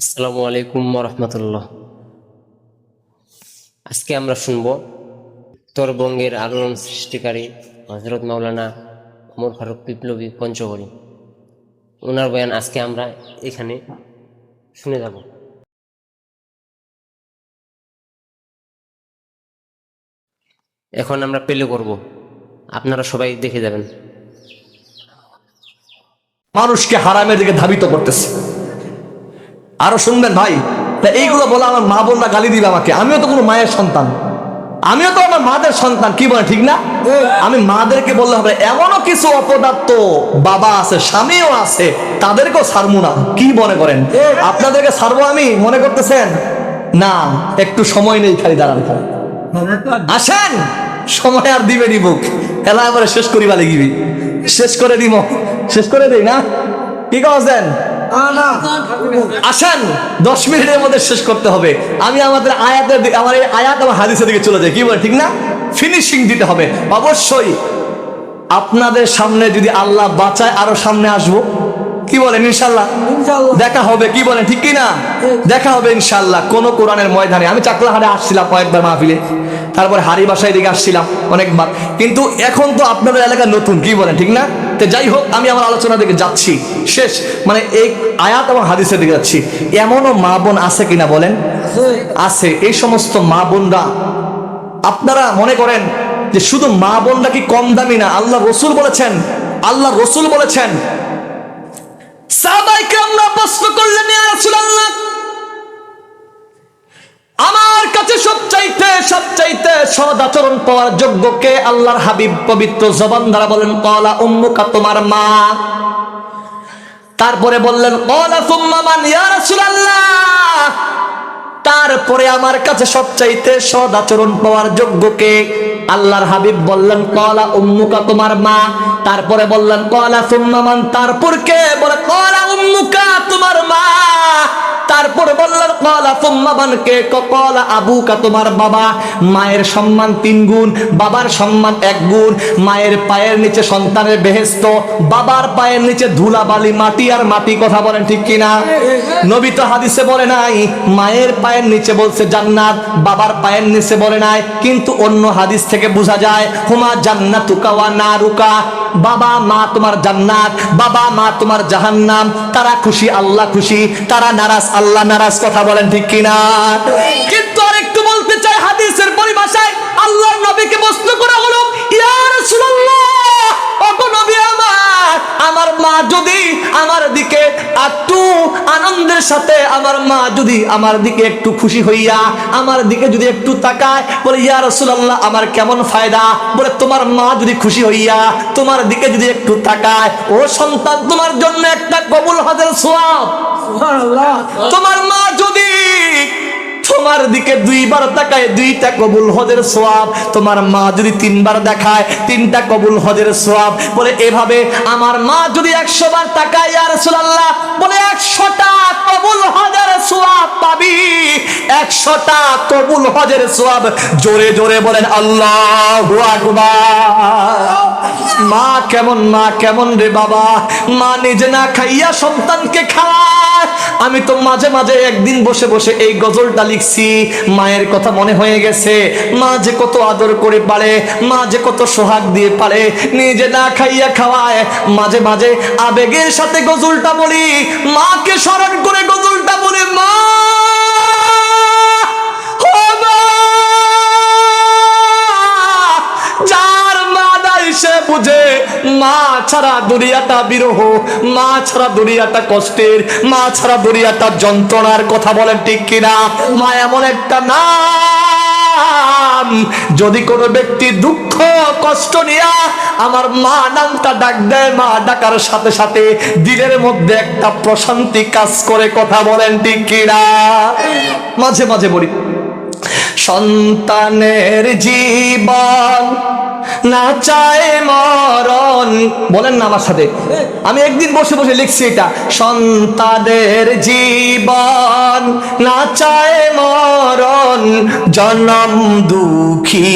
আসসালামু আলাইকুম রহমতুল্লাহ। আজকে আমরা শুনব উত্তরবঙ্গের আলোড়ন সৃষ্টিকারী হযরত মাওলানা ওমর ফারুক বিপ্লবী পঞ্চগড়ি, ওনার বয়ান আজকে আমরা এখানে শুনে যাব। এখন আমরা প্লে করব, আপনারা সবাই দেখে যাবেন। মানুষকে হারামের দিকে ধাবিত করতেছে। আরো শুনবেন ভাই, এইগুলো বলে আমার মা বোনরা গালি দিবে আমাকে। আমিও তো কোনো মায়ের সন্তান, আমিও তো আমার মাদের সন্তান, কি বলে ঠিক না? আমি মাদেরকে বললে হবে, এমনও কিছু অপদার্থ বাবা আছে, স্বামীও আছে, তাদেরকেও ছাড়বো না। কি মনে করেন আপনাদেরকে ছাড়বো আমি মনে করতেছেন? না, একটু সময় নেই, খালি দাঁড়ান, খালি আসেন, সময় আর দিবে নি বুক এলা এবারে শেষ করি বালে গিবি, শেষ করে দিব, শেষ করে দেই না, কি করছেন? আসেন 10 মিনিটের মধ্যে শেষ করতে হবে। আমি আমাদের আয়াতের আমার এই আয়াত আমার হাদিসের দিকে চলে যাই, কি বলে ঠিক না? ফিনিশিং দিতে হবে অবশ্যই। আপনাদের সামনে যদি আল্লাহ বাঁচায় আরো সামনে আসবো, কি বলেন? ইনশাল্লাহ দেখা হবে, কি বলেন ঠিক কি না? দেখা হবে ইনশাল্লাহ কোন কোরআনের ময়দানে। আমি চাকলাহাটে আসছিলাম কয়েকবার মাহফিলে, তারপরে হারি বাসায় দিকে আসছিলাম অনেকবার, কিন্তু এখন তো আপনাদের এলাকা নতুন, কি বলেন ঠিক না? তো যাই হোক, আমি আমার আলোচনা দিকে যাচ্ছি, শেষ মানে এই আয়াত এবং হাদিসের দিকে যাচ্ছি। এমনও মা বোন আছে কিনা বলেন? আছে। এই সমস্ত মা বোনরা, আপনারা মনে করেন যে শুধু মা বোনরা কি কম দামি না? আল্লাহ রসুল বলেছেন, আল্লাহ রসুল বলেছেন, সাহাবায়ে কেরামরা প্রশ্ন করলেন, ইয়া রাসূলুল্লাহ, আমার কাছে সবচাইতে সৎ আচরণ পাওয়ার যোগ্য কে? আল্লাহর হাবিব পবিত্র জবান দ্বারা বলেন, ক্বালা উম্মুকা, তোমার মা। তারপরে বললেন, ক্বালা সুম্মা মান ইয়া রাসূলুল্লাহ, তারপরে আমার কাছে সবচাইতে সৎ আচরণ পাওয়ার যোগ্য কে? আল্লাহর হাবিব বললেন, ক্বালা উম্মুকা, তোমার মা। তারপরে বললেন, ক্বালা সুম্মা মান, তারপর কে? বলে ক্বালা উম্মুকা, তোমার মা। তারপরে বললেন, ক্বালা সুম্মা মান, কে? ক্বালা আবুকা, তোমার বাবা। মায়ের সম্মান 3 গুণ, বাবার সম্মান 1 গুণ। মায়ের পায়ের নিচে সন্তানের বেহেশত, বাবার পায়ের নিচে ধুলাবালি, মাটি আর মাটি। কথা বলেন ঠিক কিনা? নবী তো হাদিসে বলে নাই মায়ের পায়ের নিচে বলছে জান্নাত, বাবার পায়ের নিচে বলে নাই, কিন্তু অন্য হাদিস থেকে বোঝা যায় হুমা জান্নাতুকা ওয়া নারুকা, বাবা মা তোমার জান্নাত, বাবা মা তোমার জাহান্নাম। তারা খুশি, আল্লাহ খুশি, তারা নারাজ, আল্লাহ নারাজ। কথা বলেন ঠিক কিনা? কিন্তু আরেকটু বলতে চাই, হাদিসের পরিভাষায় আল্লাহর নবীকে প্রশ্ন করা হলো, ইয়া রাসূলুল্লাহ, ওগো নবী আমার, আমার মা যদি আমার দিকে একটু আনন্দের সাথে, আমার মা যদি আমার দিকে একটু খুশি হইয়া আমার দিকে যদি একটু তাকায়, বলে ইয়া রাসূলুল্লাহ, আমার কেমন ফায়দা? বলে তোমার মা যদি খুশি হইয়া তোমার দিকে যদি একটু তাকায়, ও সন্তান, তোমার জন্য একটা কবুল হজের সওয়াব। সুবহানাল্লাহ। তোমার মা যদি তোমার দিকে 2 বার তাকায়, 2টা কবুল হজের সওয়াব। তোমার মা যদি 3 বার দেখায়, 3টা কবুল হজের সওয়াব। বলে এভাবে আমার মা যদি 100 বার তাকায়, ইয়া রাসূলুল্লাহ, বলে 100টা কবুল হজের সওয়াব পাবি, 100টা কবুল হজের সওয়াব। জোরে জোরে বলেন আল্লাহু আকবার। মা কেমন, মা কেমন রে বাবা? মা নিজে না খাইয়া সন্তানকে খাওয়ায়। আমি তো মাঝে মাঝে একদিন বসে বসে এই গজলটা লিখছি, মায়ের কথা মনে হয়ে গেছে। মা যে কত আদর করে পারে, মা যে কত সোহাগ দিয়ে পারে, নিজে না খাইয়া খাওয়ায়। মাঝে মাঝে আবেগের সাথে গজলটা বলি, মাকে স্মরণ করে গজলটা বলি, মা সে বুঝে মা ছাড়া দুনিয়াটা বিরহ, মা ছাড়া দুনিয়াটা কষ্টের, মা ছাড়া দুনিয়াটা যন্ত্রণার। কথা বলেন ঠিক কিনা? মা এমন একটা নাম, যদি কোনো ব্যক্তি দুঃখ কষ্ট নিয়া আমার মা নামটা ডাক দেয়, মা ডাকার সাথে সাথে দিলের মধ্যে একটা প্রশান্তি কাজ করে। কথা বলেন ঠিক কিনা? মাঝে মাঝে বলি, সন্তানের জীবন না চায় মরণ। বলেন না আমার সাথে, আমি একদিন বসে বসে লিখছি এটা, সন্তানের জীবন না চায় মরণ, জনম দুঃখী